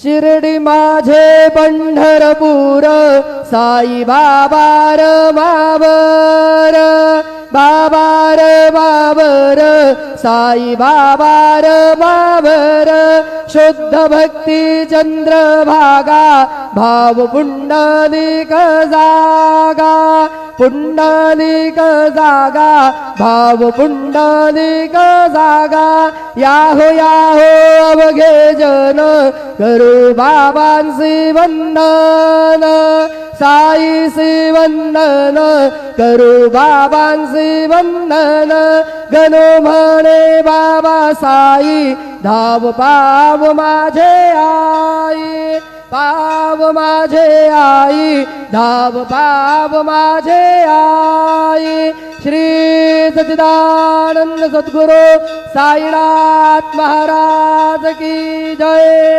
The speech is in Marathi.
शिर्डी माझे पंढरपूर साई बाबार मावर बाबार बाबर साई बाबार मावर शुद्ध भक्ती चंद्रभागा भाव पुंडलिक जागा पुंडलिक जागा भाव पुंडलिक जागा याहो याहो अवघे जन करू बाबांसी वंदन साईसी वंदन करू बाबांसी वंदन गणो म्हणे बाबा साई धाव पाव माझे आई पाव माझे आई धाव पाव माझे आई श्री सच्चिदानंद सद्गुरु साईनाथ महाराज की जय।